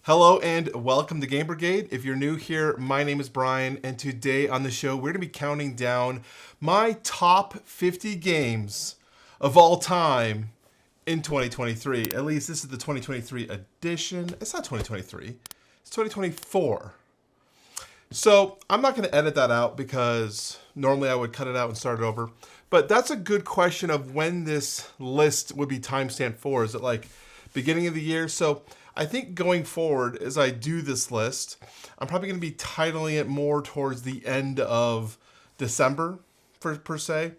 Hello and welcome to Game Brigade. If you're new here, my name is Brian, and today on the show, we're going to be counting down my top 50 games of all time in 2023. At least this is the 2023 edition. It's not 2023, it's 2024. So I'm not going to edit that out because normally I would cut it out and start it over. But that's a good question of when this list would be timestamped for. Is it like beginning of the year? So I think going forward, as I do this list, I'm probably going to be titling it more towards the end of December, per se.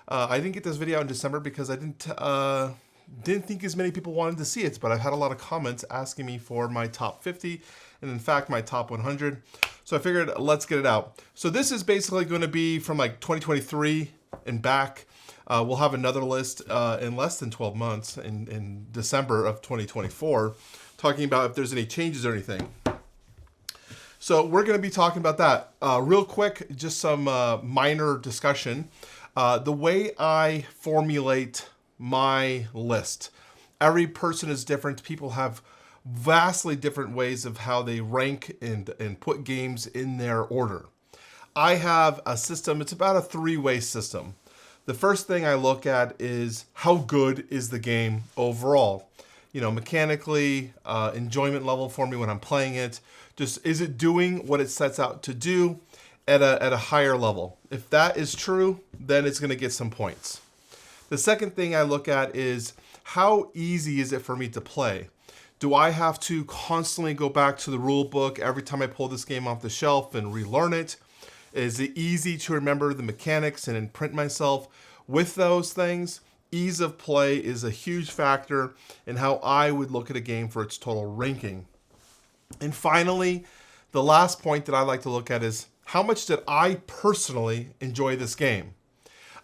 I didn't get this video out in December because I didn't think as many people wanted to see it, but I've had a lot of comments asking me for my top 50, and in fact, my top 100. So I figured, let's get it out. So this is basically going to be from like 2023 and back. We'll have another list in less than 12 months in December of 2024. Talking about if there's any changes or anything. So we're going to be talking about that. Real quick, just some minor discussion. The way I formulate my list, every person is different. People have vastly different ways of how they rank and put games in their order. I have a system, it's about a three-way system. The first thing I look at is how good is the game overall. You know, mechanically, enjoyment level for me when I'm playing it. Just, is it doing what it sets out to do at a higher level? If that is true, then it's going to get some points. The second thing I look at is how easy is it for me to play? Do I have to constantly go back to the rule book every time I pull this game off the shelf and relearn it? Is it easy to remember the mechanics and imprint myself with those things? Ease of play is a huge factor in how I would look at a game for its total ranking. And finally, the last point that I like to look at is how much did I personally enjoy this game?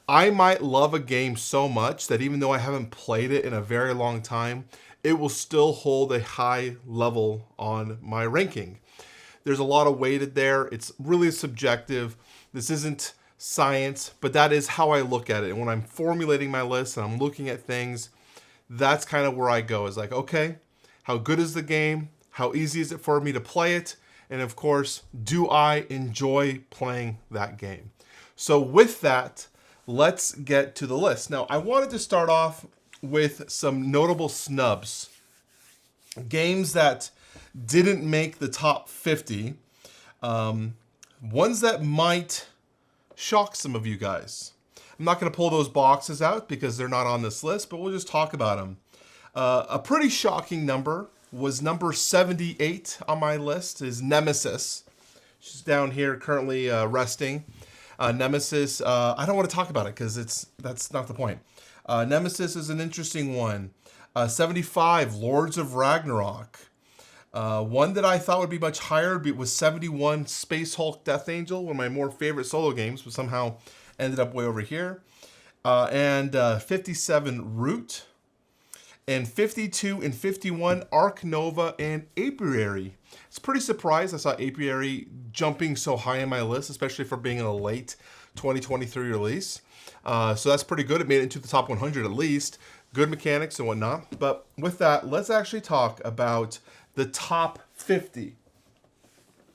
I might love a game so much that even though I haven't played it in a very long time, it will still hold a high level on my ranking. There's a lot of weighted there. It's really subjective. This isn't science, but that is how I look at it. And when I'm formulating my list and I'm looking at things, that's kind of where I go. Is like, okay, how good is the game? How easy is it for me to play it? And of course, do I enjoy playing that game? So with that, let's get to the list. Now, I wanted to start off with some notable snubs. Games that didn't make the top 50. Ones that might shock some of you guys. I'm not going to pull those boxes out because they're not on this list, but we'll just talk about them. A pretty shocking number was number 78 on my list is Nemesis. She's down here currently resting. Nemesis, I don't want to talk about it because that's not the point. Nemesis is an interesting one. 75, Lords of Ragnarok. One that I thought would be much higher was 71, Space Hulk Death Angel, one of my more favorite solo games, but somehow ended up way over here. And 57, Root. And 52 and 51, Arc Nova and Apiary. It's pretty surprised I saw Apiary jumping so high on my list, especially for being a late 2023 release. So that's pretty good. It made it into the top 100 at least. Good mechanics and whatnot. But with that, let's actually talk about the top 50.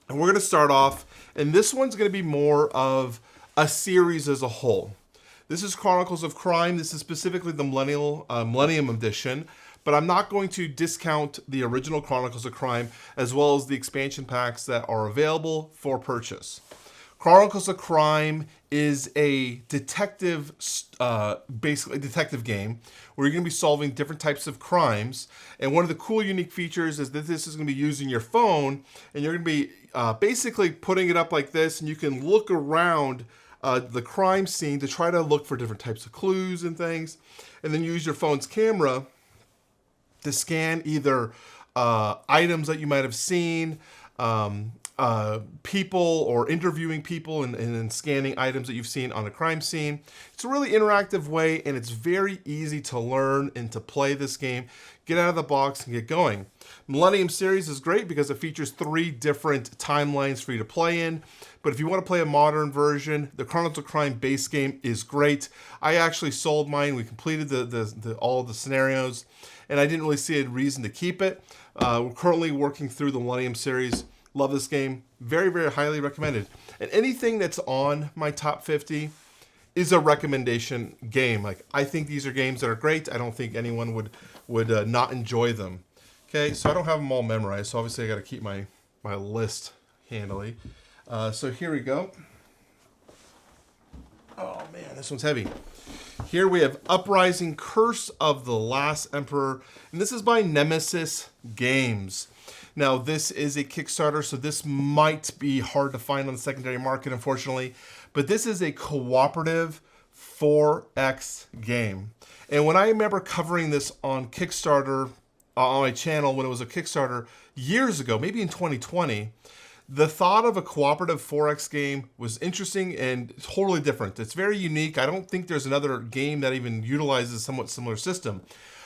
And we're going to start off, and this one's going to be more of a series as a whole. This is Chronicles of Crime. This is specifically the Millennium Edition, but I'm not going to discount the original Chronicles of Crime as well as the expansion packs that are available for purchase. Chronicles of Crime is a detective, basically detective game where you're going to be solving different types of crimes. And one of the cool, unique features is that this is going to be using your phone, and you're going to be basically putting it up like this, and you can look around the crime scene to try to look for different types of clues and things, and then use your phone's camera to scan either items that you might have seen, people, or interviewing people and scanning items that you've seen on a crime scene. It's a really interactive way, and it's very easy to learn and to play this game. Get out of the box and get going. Millennium series is great because it features 3 different timelines for you to play in. But if you want to play a modern version, the Chronicles of Crime base game is great. I actually sold mine. We completed all the scenarios, and I didn't really see a reason to keep it. We're currently working through the Millennium series. Love this game. Very, very highly recommended. And anything that's on my top 50 is a recommendation game. Like, I think these are games that are great. I don't think anyone would not enjoy them. Okay, so I don't have them all memorized, so obviously I got to keep my list handily. So here we go. Oh man, this one's heavy. Here we have Uprising: Curse of the Last Emperor, and this is by Nemesis Games. Now, this is a Kickstarter, so this might be hard to find on the secondary market, unfortunately. But this is a cooperative 4X game. And when I remember covering this on Kickstarter, on my channel, when it was a Kickstarter years ago, maybe in 2020, the thought of a cooperative 4X game was interesting and totally different. It's very unique. I don't think there's another game that even utilizes a somewhat similar system.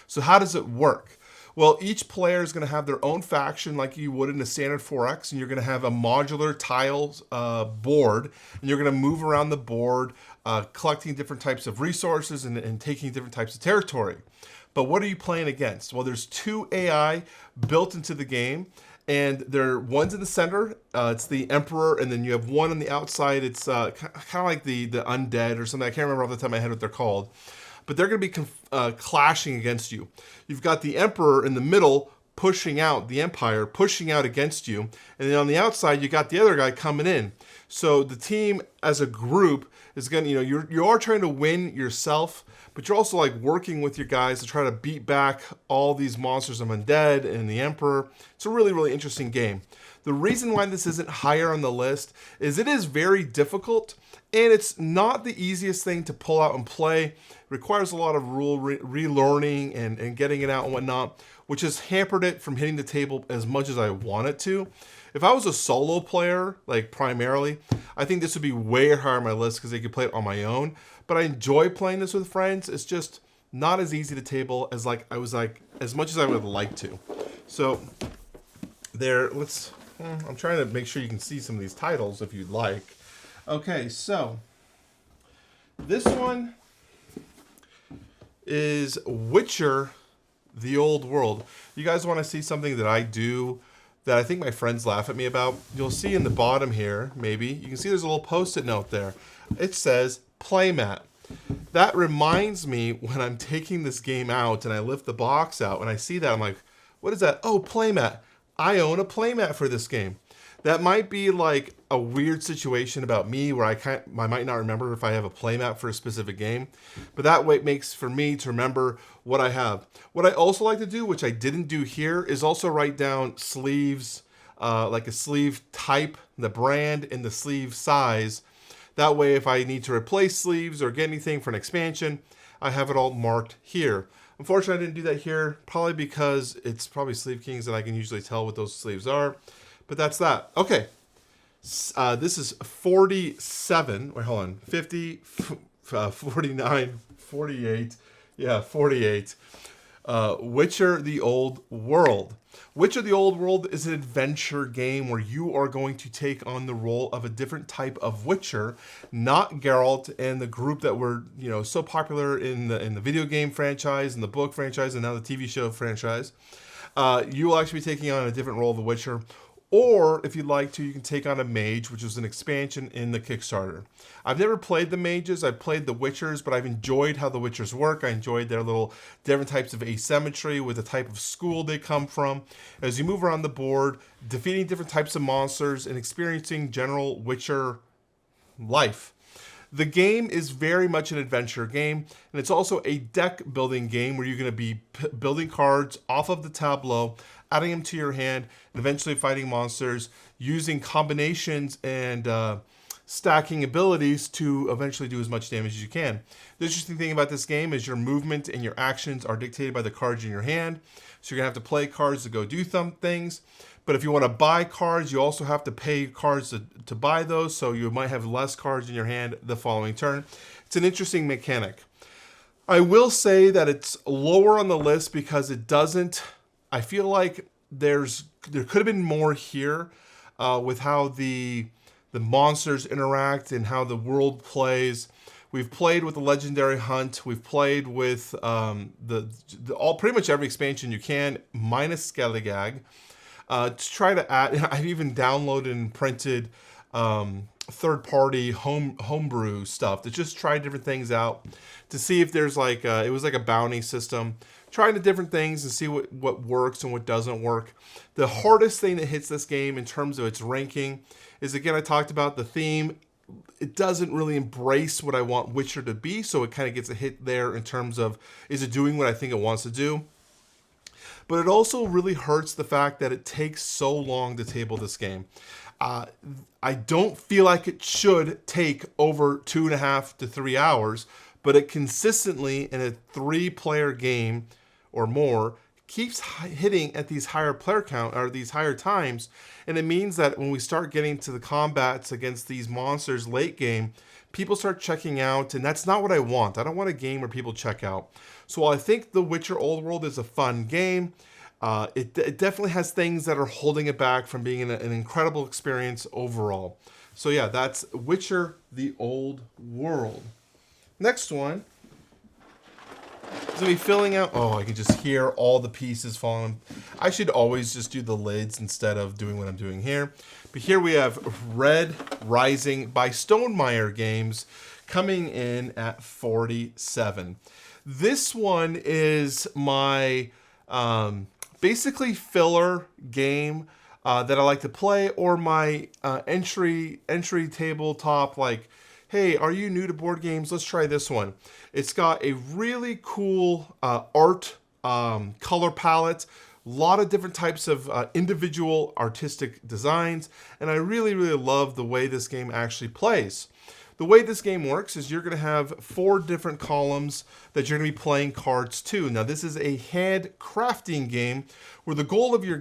So how does it work? Well, each player is going to have their own faction like you would in a standard 4X, and you're going to have a modular tiles board, and you're going to move around the board, collecting different types of resources and taking different types of territory. But what are you playing against? Well, there's 2 AI built into the game, and one's in the center. It's the Emperor, and then you have one on the outside. It's kind of like the Undead or something. I can't remember off the top of my head what they're called. But they're going to be clashing against you. You've got the Emperor in the middle pushing out, the Empire pushing out against you. And then on the outside, you got the other guy coming in. So the team as a group is going to, you are trying to win yourself, but you're also like working with your guys to try to beat back all these monsters of Undead and the Emperor. It's a really, really interesting game. The reason why this isn't higher on the list is it is very difficult, and it's not the easiest thing to pull out and play. It requires a lot of rule relearning and getting it out and whatnot, which has hampered it from hitting the table as much as I want it to. If I was a solo player, like primarily, I think this would be way higher on my list because I could play it on my own. But I enjoy playing this with friends. It's just not as easy to table as as much as I would like to. So there, I'm trying to make sure you can see some of these titles if you'd like. Okay, so this one is Witcher: The Old World. You guys want to see something that I do that I think my friends laugh at me about? You'll see in the bottom here, maybe, you can see there's a little post-it note there. It says playmat. That reminds me when I'm taking this game out and I lift the box out and I see that, I'm like, what is that? Oh, playmat. I own a playmat for this game. That might be like a weird situation about me where I might not remember if I have a playmat for a specific game, but that way it makes for me to remember what I have. What I also like to do, which I didn't do here, is also write down sleeves, like a sleeve type, the brand, and the sleeve size. That way, if I need to replace sleeves or get anything for an expansion, I have it all marked here. Unfortunately, I didn't do that here, probably because it's probably Sleeve Kings and I can usually tell what those sleeves are. But that's that. Okay. This is 47. Wait, hold on. 50, 49, 48. Yeah, 48. Witcher: The Old World. Witcher: The Old World is an adventure game where you are going to take on the role of a different type of Witcher, not Geralt and the group that were, so popular in the video game franchise, and the book franchise, and now the TV show franchise. You will actually be taking on a different role of the Witcher. Or, if you'd like to, you can take on a mage, which was an expansion in the Kickstarter. I've never played the mages. I've played the Witchers, but I've enjoyed how the Witchers work. I enjoyed their little different types of asymmetry with the type of school they come from. As you move around the board, defeating different types of monsters and experiencing general Witcher life. The game is very much an adventure game, and it's also a deck building game where you're going to be building cards off of the tableau, adding them to your hand, and eventually fighting monsters using combinations and stacking abilities to eventually do as much damage as you can. The interesting thing about this game is your movement and your actions are dictated by the cards in your hand, so you're going to have to play cards to go do some things. But if you want to buy cards, you also have to pay cards to buy those, so you might have less cards in your hand the following turn. It's an interesting mechanic. I will say that it's lower on the list because it doesn't... I feel like there could have been more here with how the monsters interact and how the world plays. We've played with the Legendary Hunt. We've played with pretty much every expansion you can, minus Skelligag. To try to add, I've even downloaded and printed third-party homebrew stuff to just try different things out to see if there's like it was like a bounty system, trying the different things and see what works and what doesn't work. The hardest thing that hits this game in terms of its ranking is, again, I talked about the theme. It doesn't really embrace what I want Witcher to be, so it kind of gets a hit there in terms of, is it doing what I think it wants to do? But it also really hurts the fact that it takes so long to table this game. I don't feel like it should take over 2.5 to 3 hours, but it consistently, in a 3-player game or more, keeps hitting at these higher player count or these higher times. And it means that when we start getting to the combats against these monsters late game, people start checking out, and that's not what I want. I don't want a game where people check out. So while I think The Witcher Old World is a fun game, it definitely has things that are holding it back from being an incredible experience overall. So yeah, that's Witcher the Old World. Next one is going to be filling out. Oh, I can just hear all the pieces falling. I should always just do the lids instead of doing what I'm doing here. But here we have Red Rising by Stonemaier Games coming in at 47. This one is my basically filler game that I like to play, or my entry tabletop, like, hey, are you new to board games? Let's try this one. It's got a really cool art color palette, a lot of different types of individual artistic designs, and I really, really love the way this game actually plays. The way this game works is you're going to have 4 different columns that you're going to be playing cards to. Now, this is a hand crafting game where the goal of your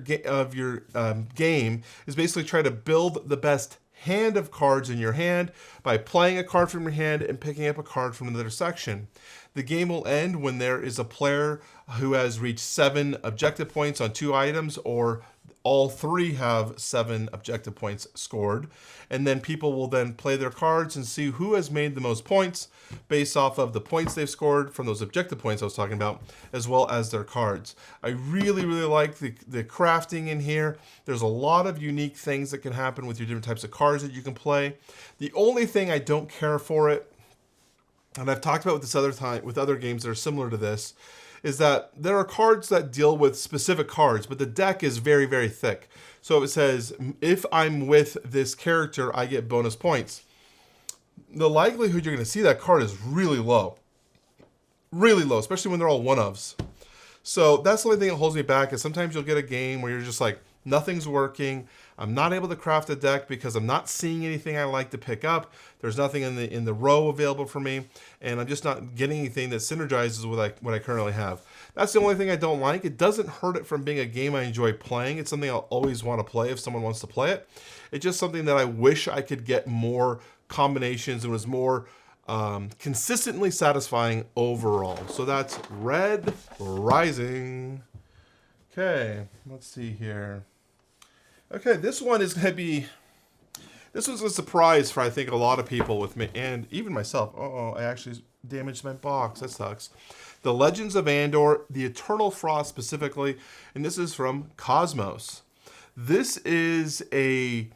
game is basically try to build the best hand of cards in your hand by playing a card from your hand and picking up a card from another section. The game will end when there is a player who has reached 7 objective points on 2 items, or all 3 have 7 objective points scored. And then people will then play their cards and see who has made the most points based off of the points they've scored from those objective points I was talking about, as well as their cards. I really, really like the crafting in here. There's a lot of unique things that can happen with your different types of cards that you can play. The only thing I don't care for it, and I've talked about with other games that are similar to this, is that there are cards that deal with specific cards, but the deck is very, very thick. So it says, if I'm with this character, I get bonus points. The likelihood you're going to see that card is really low. Really low, especially when they're all one-ofs. So that's the only thing that holds me back, is sometimes you'll get a game where you're just like, nothing's working. I'm not able to craft a deck because I'm not seeing anything I like to pick up. There's nothing in the row available for me, and I'm just not getting anything that synergizes with what I currently have. That's the only thing I don't like. It doesn't hurt it from being a game I enjoy playing. It's something I'll always want to play if someone wants to play it. It's just something that I wish I could get more combinations and was more consistently satisfying overall. So that's Red Rising. Okay, let's see here. Okay, this one is going to be... This was a surprise for, I think, a lot of people with me, and even myself. Uh-oh, I actually damaged my box. That sucks. The Legends of Andor, the Eternal Frost specifically, and this is from Cosmos. This is a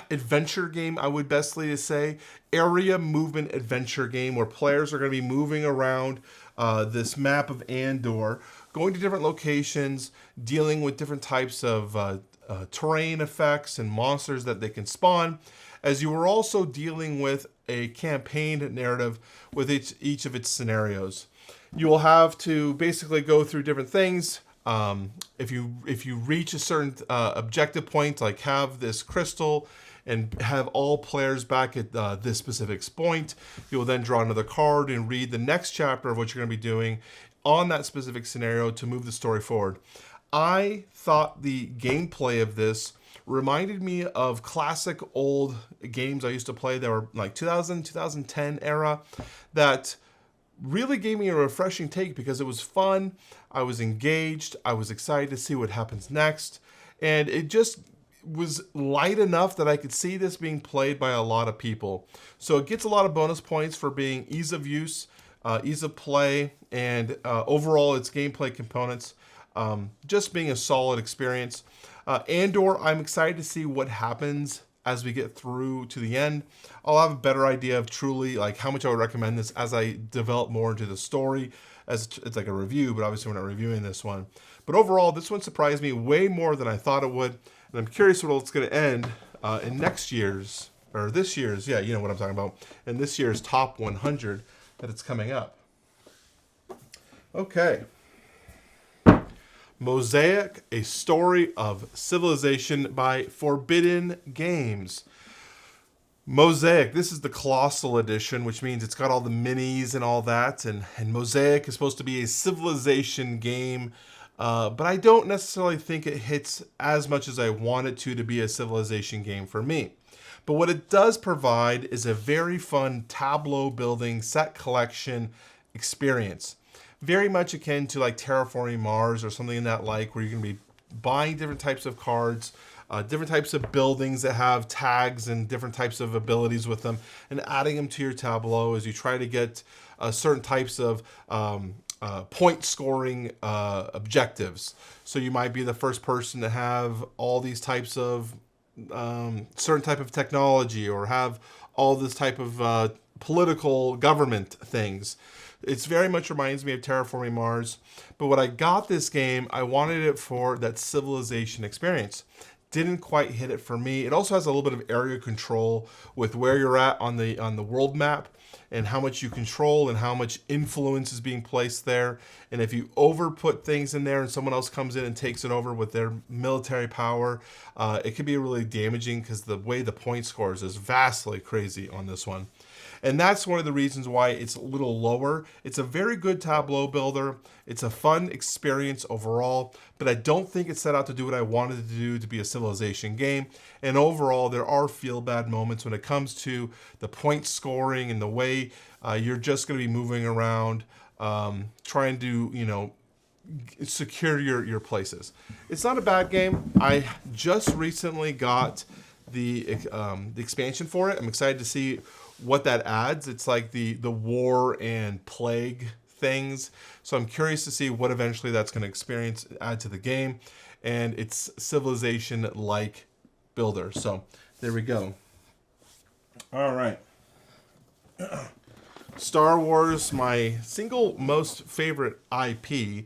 adventure game, I would bestly say. Area movement adventure game where players are going to be moving around this map of Andor, going to different locations, dealing with different types of terrain effects and monsters that they can spawn, as you are also dealing with a campaign narrative with each of its scenarios. You will have to basically go through different things. If you reach a certain objective point, like have this crystal and have all players back at this specific point, you will then draw another card and read the next chapter of what you're going to be doing on that specific scenario to move the story forward. I thought the gameplay of this reminded me of classic old games I used to play that were like 2010 era, that really gave me a refreshing take because it was fun. I was engaged. I was excited to see what happens next. And it just was light enough that I could see this being played by a lot of people. So it gets a lot of bonus points for being ease of use, ease of play, and overall its gameplay components just being a solid experience. Andor, I'm excited to see what happens as we get through to the end. I'll have a better idea of truly like how much I would recommend this as I develop more into the story. As it's like a review, but obviously we're not reviewing this one. But overall, this one surprised me way more than I thought it would. And I'm curious what it's going to end in next year's, or this year's, yeah, you know what I'm talking about, in this year's top 100 that it's coming up. Okay. Mosaic, A Story of Civilization by Forbidden Games. Mosaic, this is the Colossal Edition, which means it's got all the minis and all that. And Mosaic is supposed to be a civilization game, but I don't necessarily think it hits as much as I want it to be a civilization game for me. But what it does provide is a very fun tableau building set collection experience. Very much akin to like Terraforming Mars or something in that like, where you're going to be buying different types of cards, different types of buildings that have tags and different types of abilities with them, and adding them to your tableau as you try to get certain types of point scoring objectives. So you might be the first person to have all these types of certain type of technology, or have all this type of political government things. It's very much reminds me of Terraforming Mars, but when I got this game, I wanted it for that civilization experience. Didn't quite hit it for me. It also has a little bit of area control with where you're at on the world map, and how much you control and how much influence is being placed there. And if you overput things in there and someone else comes in and takes it over with their military power, it could be really damaging, because the way the point scores is vastly crazy on this one. And that's one of the reasons why it's a little lower. It's a very good tableau builder. It's a fun experience overall, but I don't think it set out to do what I wanted it to do, to be a civilization game. And overall, there are feel-bad moments when it comes to the point scoring and the way you're just going to be moving around, trying to, you know, secure your places. It's not a bad game. I just recently got the expansion for it. I'm excited to see what that adds. It's like the war and plague things. So I'm curious to see what eventually that's going to add to the game. And it's civilization-like builder. So there we go. All right. Star Wars, my single most favorite IP.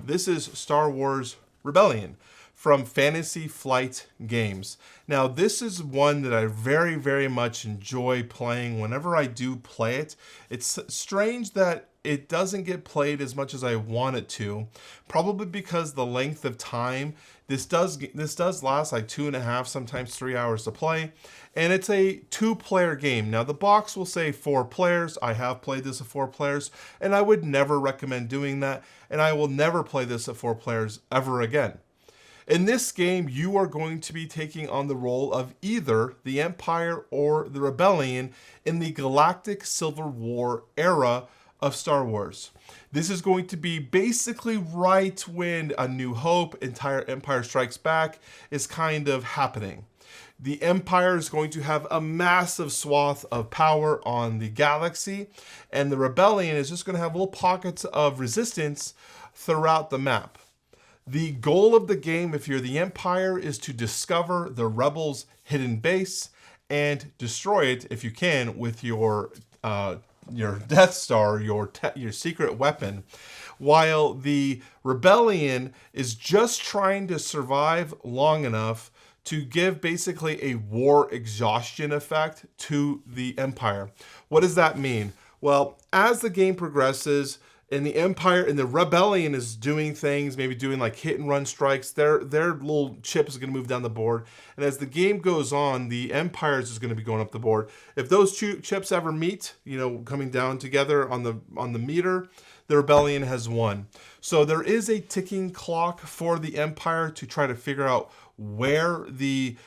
This is Star Wars Rebellion from Fantasy Flight Games. Now, this is one that I very, very much enjoy playing whenever I do play it. It's strange that it doesn't get played as much as I want it to, probably because the length of time. This does last like 2.5, sometimes 3 hours to play, and it's a 2-player game. Now, the box will say 4 players. I have played this at 4 players, and I would never recommend doing that, and I will never play this at 4 players ever again. In this game, you are going to be taking on the role of either the Empire or the Rebellion in the Galactic Civil War era of Star Wars. This is going to be basically right when A New Hope, entire Empire Strikes Back is kind of happening. The Empire is going to have a massive swath of power on the galaxy, and the Rebellion is just going to have little pockets of resistance throughout the map. The goal of the game, if you're the Empire, is to discover the Rebels' hidden base and destroy it, if you can, with your Death Star, your secret weapon, while the Rebellion is just trying to survive long enough to give basically a war exhaustion effect to the Empire. What does that mean? Well, as the game progresses, and the Empire and the Rebellion is doing things, maybe doing like hit and run strikes, their little chip is going to move down the board. And as the game goes on, the Empire is going to be going up the board. If those two chips ever meet, you know, coming down together on the meter, the Rebellion has won. So there is a ticking clock for the Empire to try to figure out where the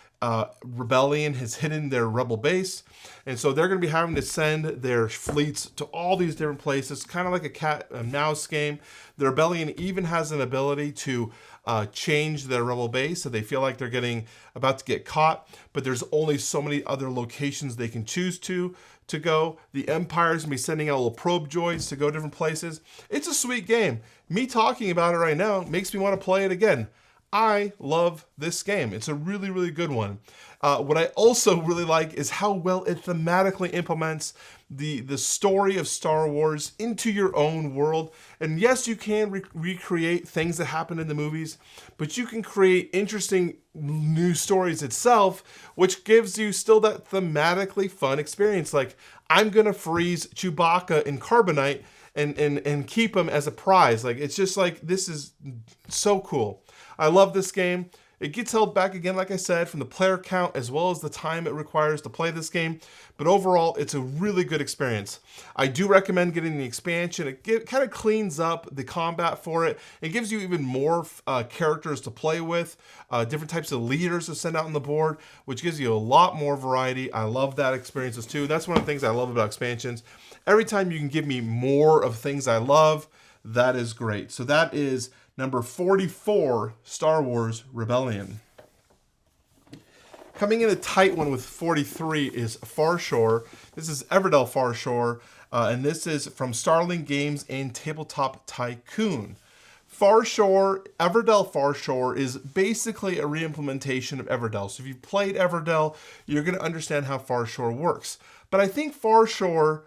rebellion has hidden their rebel base, and so they're going to be having to send their fleets to all these different places, kind of like a cat and mouse game. The rebellion even has an ability to change their rebel base, so they feel like they're about to get caught, but there's only so many other locations they can choose to go. The Empire's gonna be sending out little probe droids to go different places. It's a sweet game. Me talking about it right now makes me want to play it again. I love this game. It's a really, really good one. What I also really like is how well it thematically implements the story of Star Wars into your own world. And yes, you can recreate things that happen in the movies, but you can create interesting new stories itself, which gives you still that thematically fun experience. Like, I'm going to freeze Chewbacca in carbonite and keep him as a prize. Like, it's just like, this is so cool. I love this game. It gets held back again, like I said, from the player count as well as the time it requires to play this game. But overall, it's a really good experience. I do recommend getting the expansion. It kind of cleans up the combat for it. It gives you even more characters to play with, different types of leaders to send out on the board, which gives you a lot more variety. I love that experiences too. That's one of the things I love about expansions. Every time you can give me more of things I love, that is great. So that is number 44, Star Wars Rebellion. Coming in a tight one with 43 is Far Shore. This is Everdell Far Shore, and this is from Starling Games and Tabletop Tycoon. Everdell Far Shore is basically a re-implementation of Everdell. So if you've played Everdell, you're going to understand how Far Shore works. But I think Far Shore,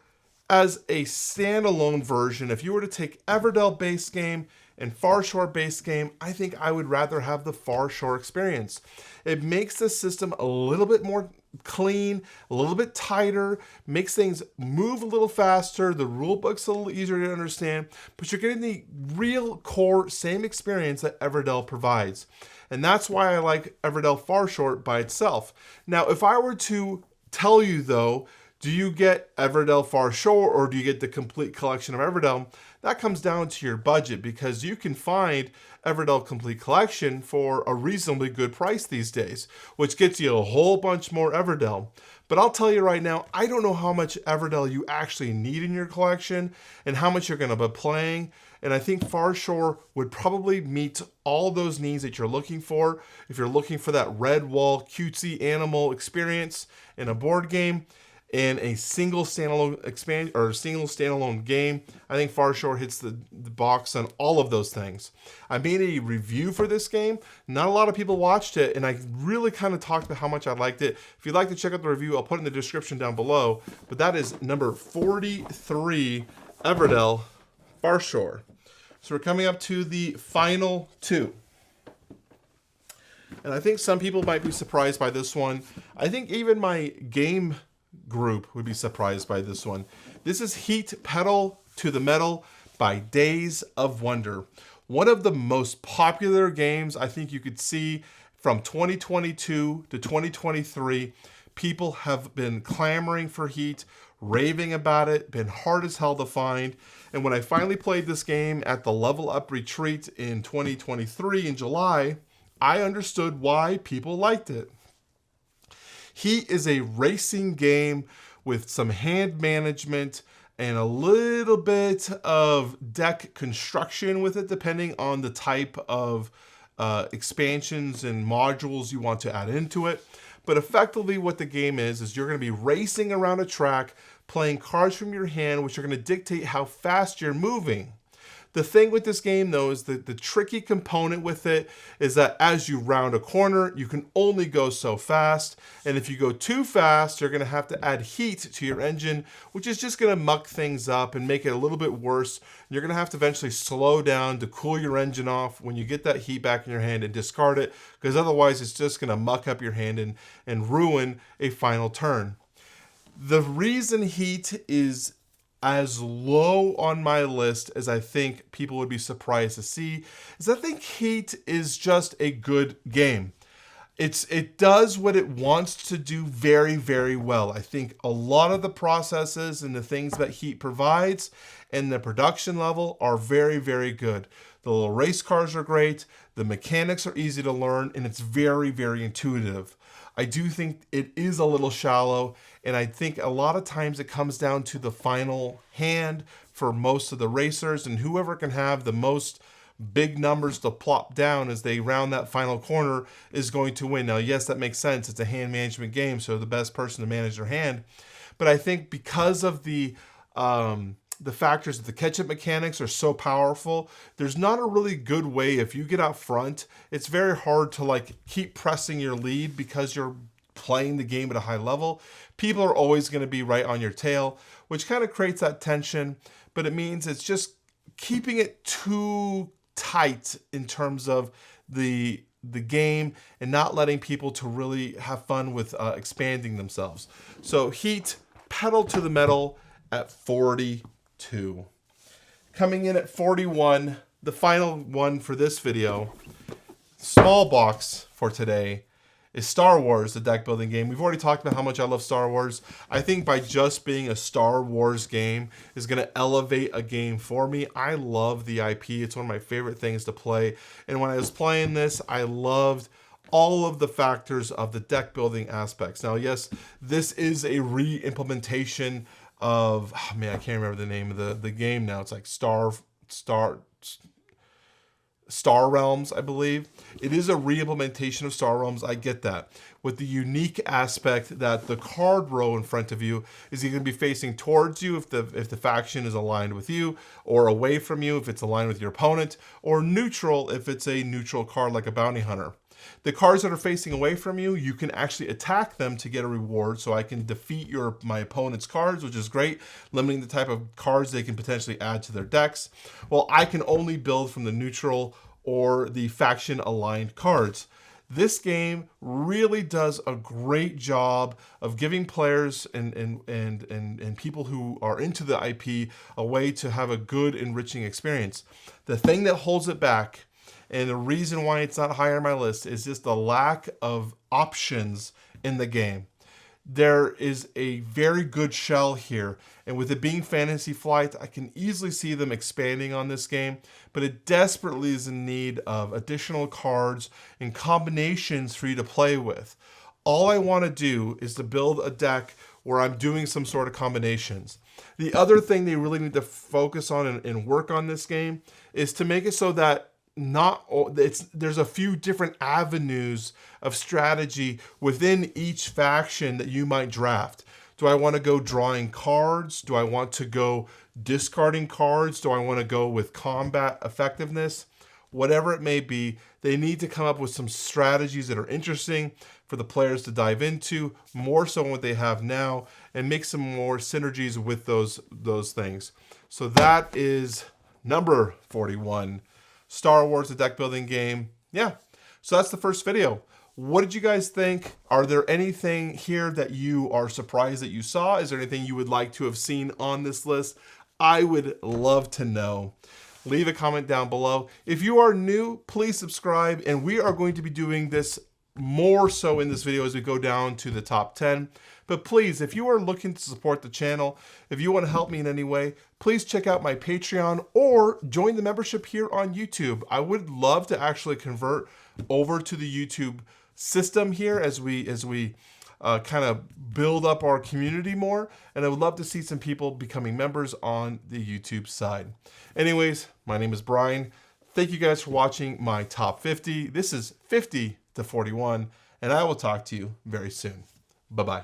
as a standalone version, if you were to take Everdell base game and Far Shore base game, I think I would rather have the Far Shore experience. It makes the system a little bit more clean, a little bit tighter, makes things move a little faster, the rule book's a little easier to understand, but you're getting the real core same experience that Everdell provides. And that's why I like Everdell Far Shore by itself. Now, if I were to tell you though, do you get Everdell Far Shore or do you get the complete collection of Everdell? That comes down to your budget, because you can find Everdell Complete Collection for a reasonably good price these days, which gets you a whole bunch more Everdell. But I'll tell you right now, I don't know how much Everdell you actually need in your collection and how much you're going to be playing. And I think Far Shore would probably meet all those needs that you're looking for. If you're looking for that red wall cutesy animal experience in a board game, in a single standalone game, I think Far Shore hits the box on all of those things. I made a review for this game. Not a lot of people watched it, and I really kind of talked about how much I liked it. If you'd like to check out the review, I'll put it in the description down below. But that is number 43, Everdell Far Shore. So we're coming up to the final two. And I think some people might be surprised by this one. I think even my game group would be surprised by this one. This is Heat Pedal to the Metal by Days of Wonder. One of the most popular games I think you could see from 2022 to 2023. People have been clamoring for Heat, raving about it, been hard as hell to find. And when I finally played this game at the Level Up Retreat in 2023 in July, I understood why people liked it. Heat is a racing game with some hand management and a little bit of deck construction with it, depending on the type of expansions and modules you want to add into it. But effectively what the game is you're going to be racing around a track, playing cards from your hand, which are going to dictate how fast you're moving. The thing with this game, though, is that the tricky component with it is that as you round a corner, you can only go so fast. And if you go too fast, you're going to have to add heat to your engine, which is just going to muck things up and make it a little bit worse. You're going to have to eventually slow down to cool your engine off when you get that heat back in your hand and discard it, because otherwise it's just going to muck up your hand and ruin a final turn. The reason Heat is as low on my list as I think people would be surprised to see is I think Heat is just a good game. It does what it wants to do very, very well. I think a lot of the processes and the things that Heat provides and the production level are very, very good. The little race cars are great. The mechanics are easy to learn, and it's very, very intuitive. I do think it is a little shallow, and I think a lot of times it comes down to the final hand for most of the racers, and whoever can have the most big numbers to plop down as they round that final corner is going to win. Now, yes, that makes sense. It's a hand management game, so the best person to manage their hand. But I think because of the factors that the catch-up mechanics are so powerful, there's not a really good way. If you get out front, it's very hard to like keep pressing your lead because you're playing the game at a high level. People are always going to be right on your tail, which kind of creates that tension, but it means it's just keeping it too tight in terms of the game and not letting people to really have fun with expanding themselves. So Heat, pedal to the metal at 42. Coming in at 41, the final one for this video, small box for today, is Star Wars, the deck building game. We've already talked about how much I love Star Wars. I think by just being a Star Wars game is going to elevate a game for me. I love the IP. It's one of my favorite things to play. And when I was playing this, I loved all of the factors of the deck building aspects. Now, yes, this is a re-implementation of, oh man, I can't remember the name of the game now. It's like Star Realms, I believe. It is a re-implementation of Star Realms. I get that. With the unique aspect that the card row in front of you is going to be facing towards you if the faction is aligned with you, or away from you if it's aligned with your opponent, or neutral if it's a neutral card like a bounty hunter. The cards that are facing away from you, you can actually attack them to get a reward. So I can defeat my opponent's cards, which is great, limiting the type of cards they can potentially add to their decks. Well, I can only build from the neutral or the faction aligned cards. This game really does a great job of giving players and people who are into the IP a way to have a good, enriching experience. The thing that holds it back, and the reason why it's not higher on my list, is just the lack of options in the game. There is a very good shell here, and with it being Fantasy Flight, I can easily see them expanding on this game, but it desperately is in need of additional cards and combinations for you to play with. All I want to do is to build a deck where I'm doing some sort of combinations. The other thing they really need to focus on and work on this game is to make it so that there's a few different avenues of strategy within each faction that you might draft. Do I want to go drawing cards? Do I want to go discarding cards? Do I want to go with combat effectiveness? Whatever it may be, they need to come up with some strategies that are interesting for the players to dive into, more so than what they have now, and make some more synergies with those things. So that is number 41. Star Wars, the deck building game. Yeah, so that's the first video. What did you guys think? Are there anything here that you are surprised that you saw? Is there anything you would like to have seen on this list? I would love to know. Leave a comment down below. If you are new, please subscribe, and we are going to be doing this more so in this video as we go down to the top 10. But please, if you are looking to support the channel, if you want to help me in any way, please check out my Patreon or join the membership here on YouTube. I would love to actually convert over to the YouTube system here as we kind of build up our community more. And I would love to see some people becoming members on the YouTube side. Anyways, my name is Brian. Thank you guys for watching my top 50. This is 50 to 41, and I will talk to you very soon. Bye-bye.